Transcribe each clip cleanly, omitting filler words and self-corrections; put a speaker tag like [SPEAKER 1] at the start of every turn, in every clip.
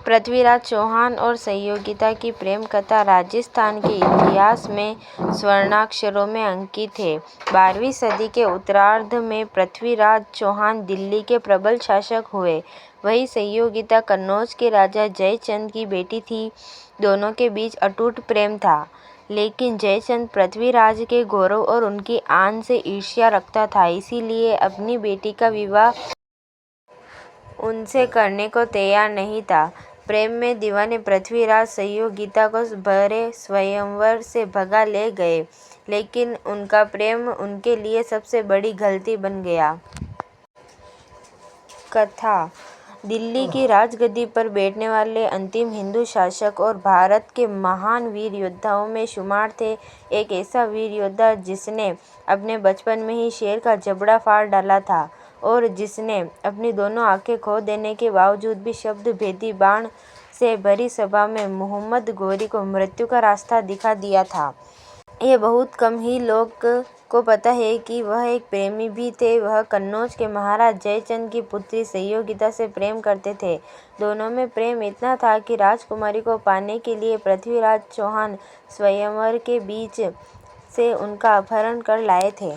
[SPEAKER 1] पृथ्वीराज चौहान और संयोगिता की प्रेम कथा राजस्थान के इतिहास में स्वर्णाक्षरों में अंकित है। 12वीं सदी के उत्तरार्ध में पृथ्वीराज चौहान दिल्ली के प्रबल शासक हुए। वहीं संयोगिता कन्नौज के राजा जयचंद की बेटी थी। दोनों के बीच अटूट प्रेम था, लेकिन जयचंद पृथ्वीराज के गौरव और उनकी आन से ईर्ष्या रखता था, इसीलिए अपनी बेटी का विवाह उनसे करने को तैयार नहीं था। प्रेम में दीवाने पृथ्वीराज संयोगिता को भरे स्वयंवर से भगा ले गए, लेकिन उनका प्रेम उनके लिए सबसे बड़ी गलती बन गया। कथा। दिल्ली की राजगद्दी पर बैठने वाले अंतिम हिंदू शासक और भारत के महान वीर योद्धाओं में शुमार थे। एक ऐसा वीर योद्धा जिसने अपने बचपन में ही शेर का जबड़ा फाड़ डाला था और जिसने अपनी दोनों आंखें खो देने के बावजूद भी शब्द भेदी बाण से भरी सभा में मोहम्मद गौरी को मृत्यु का रास्ता दिखा दिया था। ये बहुत कम ही लोग को पता है कि वह एक प्रेमी भी थे। वह कन्नौज के महाराज जयचंद की पुत्री संयोगिता से प्रेम करते थे। दोनों में प्रेम इतना था कि राजकुमारी को पाने के लिए पृथ्वीराज चौहान स्वयंवर के बीच से उनका अपहरण कर लाए थे।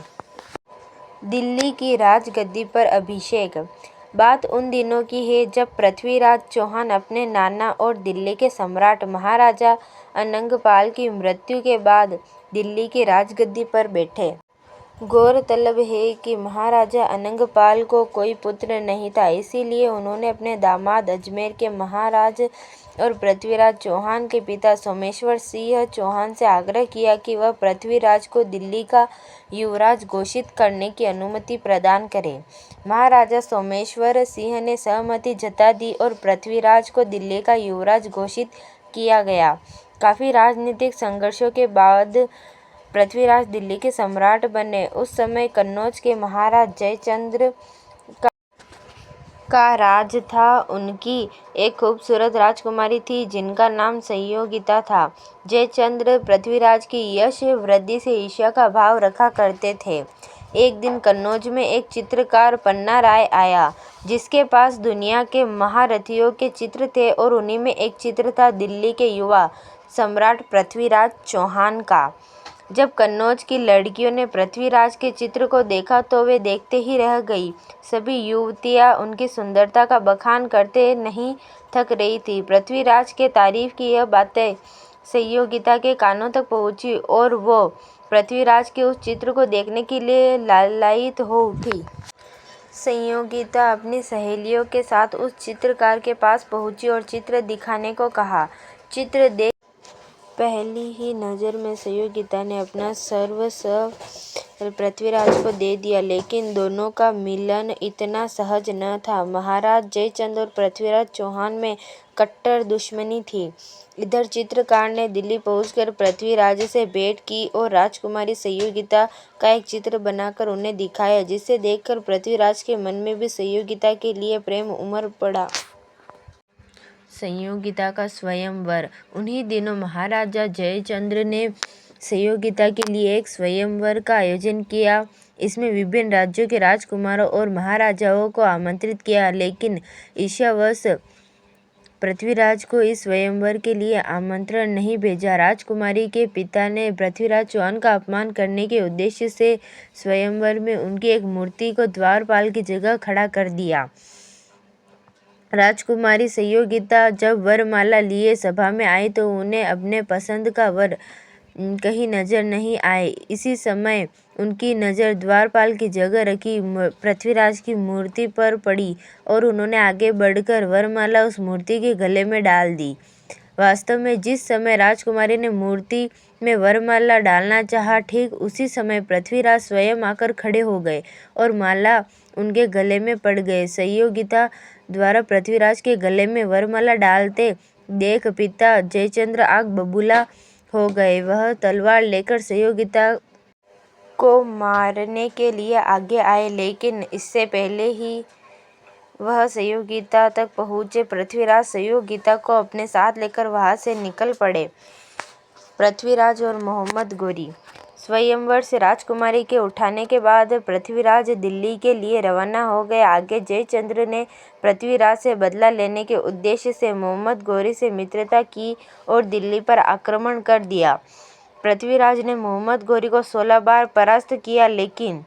[SPEAKER 1] दिल्ली की राजगद्दी पर अभिषेक। बात उन दिनों की है जब पृथ्वीराज चौहान अपने नाना और दिल्ली के सम्राट महाराजा अनंगपाल की मृत्यु के बाद दिल्ली की राजगद्दी पर बैठे। गौरतलब है कि महाराजा अनंगपाल को कोई पुत्र नहीं था, इसीलिए उन्होंने अपने दामाद अजमेर के महाराज और पृथ्वीराज चौहान के पिता सोमेश्वर सिंह चौहान से आग्रह किया कि वह पृथ्वीराज को दिल्ली का युवराज घोषित करने की अनुमति प्रदान करें। महाराजा सोमेश्वर सिंह ने सहमति जता दी और पृथ्वीराज को दिल्ली का युवराज घोषित किया गया। काफी राजनीतिक संघर्षों के बाद पृथ्वीराज दिल्ली के सम्राट बने। उस समय कन्नौज के महाराज जयचंद्र का राज था। उनकी एक खूबसूरत राजकुमारी थी जिनका नाम संयोगिता था। जयचंद्र पृथ्वीराज की यश वृद्धि से ईर्ष्या का भाव रखा करते थे। एक दिन कन्नौज में एक चित्रकार पन्ना राय आया, जिसके पास दुनिया के महारथियों के चित्र थे और उन्हीं में एक चित्र था दिल्ली के युवा सम्राट पृथ्वीराज चौहान का। जब कन्नौज की लड़कियों ने पृथ्वीराज के चित्र को देखा तो वे देखते ही रह गई। सभी युवतियां उनकी सुंदरता का बखान करते नहीं थक रही थी। पृथ्वीराज के तारीफ की यह बातें संयोगिता के कानों तक पहुंची और वो पृथ्वीराज के उस चित्र को देखने के लिए लालायित हो उठी। संयोगिता अपनी सहेलियों के साथ उस चित्रकार के पास पहुंची और चित्र दिखाने को कहा। चित्र देख पहली ही नज़र में संयोगिता ने अपना सर्वस्व पृथ्वीराज को दे दिया, लेकिन दोनों का मिलन इतना सहज न था। महाराज जयचंद और पृथ्वीराज चौहान में कट्टर दुश्मनी थी। इधर चित्रकार ने दिल्ली पहुंचकर पृथ्वीराज से भेंट की और राजकुमारी संयोगिता का एक चित्र बनाकर उन्हें दिखाया, जिसे देखकर पृथ्वीराज के मन में भी संयोगिता के लिए प्रेम उमड़ पड़ा। संयोगिता का स्वयंवर। उन्हीं दिनों महाराजा जयचंद्र ने संयोगिता के लिए एक स्वयंवर का आयोजन किया। इसमें विभिन्न राज्यों के राजकुमारों और महाराजाओं को आमंत्रित किया, लेकिन ईर्ष्यावश पृथ्वीराज को इस स्वयंवर के लिए आमंत्रण नहीं भेजा। राजकुमारी के पिता ने पृथ्वीराज चौहान का अपमान करने के उद्देश्य से स्वयंवर में उनकी एक मूर्ति को द्वारपाल की जगह खड़ा कर दिया। राजकुमारी संयोगिता जब वरमाला लिए सभा में आई तो उन्हें अपने पसंद का वर कहीं नजर नहीं आए। इसी समय उनकी नज़र द्वारपाल की जगह रखी पृथ्वीराज की मूर्ति पर पड़ी और उन्होंने आगे बढ़कर वरमाला उस मूर्ति के गले में डाल दी। वास्तव में जिस समय राजकुमारी ने मूर्ति में वरमाला डालना चाहा, ठीक उसी समय पृथ्वीराज स्वयं आकर खड़े हो गए और माला उनके गले में पड़ गए। संयोगिता द्वारा पृथ्वीराज के गले में वरमाला डालते देख पिता जयचंद्र आग बबूला हो गए। वह तलवार लेकर संयोगिता को मारने के लिए आगे आए, लेकिन इससे पहले ही वह संयोगिता तक पहुंचे, पृथ्वीराज संयोगिता को अपने साथ लेकर वहां से निकल पड़े। पृथ्वीराज और मोहम्मद गौरी। स्वयंवर से राजकुमारी के उठाने के बाद पृथ्वीराज दिल्ली के लिए रवाना हो गए। आगे जयचंद्र ने पृथ्वीराज से बदला लेने के उद्देश्य से मोहम्मद घोरी से मित्रता की और दिल्ली पर आक्रमण कर दिया। पृथ्वीराज ने मोहम्मद घोरी को 16 बार परास्त किया, लेकिन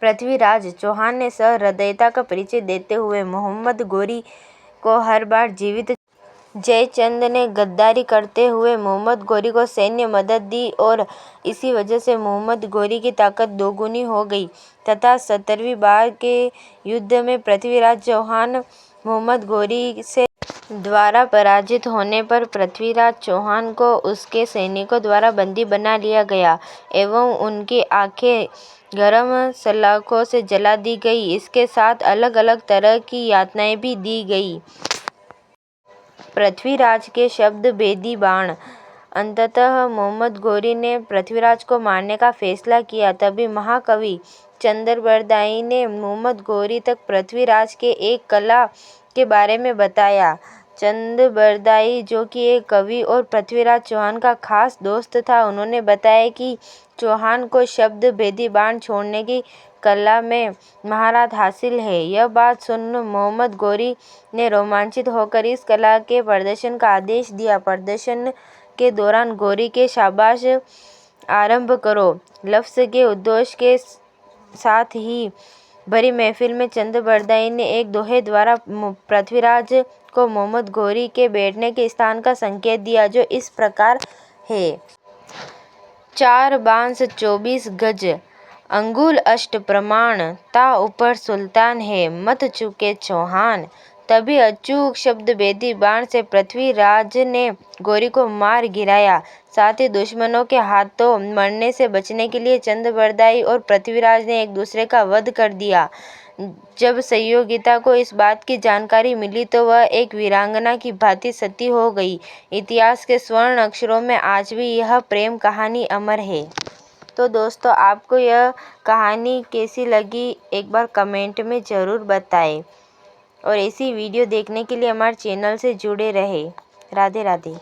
[SPEAKER 1] पृथ्वीराज चौहान ने सहृदयता का परिचय देते हुए मोहम्मद घोरी को हर बार जीवित। जयचंद ने गद्दारी करते हुए मोहम्मद घोरी को सैन्य मदद दी और इसी वजह से मोहम्मद घोरी की ताकत दोगुनी हो गई तथा 17वीं बार के युद्ध में पृथ्वीराज चौहान मोहम्मद घोरी से द्वारा पराजित होने पर पृथ्वीराज चौहान को उसके सैनिकों द्वारा बंदी बना लिया गया एवं उनकी आंखें गरम सलाखों से जला दी गई। इसके साथ अलग अलग तरह की यातनाएं भी दी गई। पृथ्वीराज के शब्द भेदी बाण। अंततः मोहम्मद घोरी ने पृथ्वीराज को मारने का फैसला किया। तभी महाकवि चंद्रबरदाई ने मोहम्मद घोरी तक पृथ्वीराज के एक कला के बारे में बताया। चंद्रबरदाई, जो कि एक कवि और पृथ्वीराज चौहान का खास दोस्त था, उन्होंने बताया कि चौहान को शब्द भेदी बाण छोड़ने की कला में महारत हासिल है। यह बात सुन मोहम्मद घोरी ने रोमांचित होकर इस कला के प्रदर्शन का आदेश दिया। प्रदर्शन के दौरान घोरी के शाबाश आरंभ करो लफ्ज के उद्घोष के साथ ही भरी महफिल में चंद्रबरदाई ने एक दोहे द्वारा पृथ्वीराज को मोहम्मद घोरी के बैठने के स्थान का संकेत दिया, जो इस प्रकार है। 4 बांस 24 गज, अंगुल अष्ट प्रमाण, ता ऊपर सुल्तान है, मत चूके चौहान। तभी अचूक शब्द भेदी बाण से पृथ्वीराज ने घोरी को मार गिराया। साथ ही दुश्मनों के हाथों मरने से बचने के लिए चंद्रबरदाई और पृथ्वीराज ने एक दूसरे का वध कर दिया। जब सहयोगिता को इस बात की जानकारी मिली तो वह एक वीरांगना की भांति सती हो गई। इतिहास के स्वर्ण अक्षरों में आज भी यह प्रेम कहानी अमर है। तो दोस्तों, आपको यह कहानी कैसी लगी एक बार कमेंट में ज़रूर बताएं और ऐसी वीडियो देखने के लिए हमारे चैनल से जुड़े रहें। राधे राधे।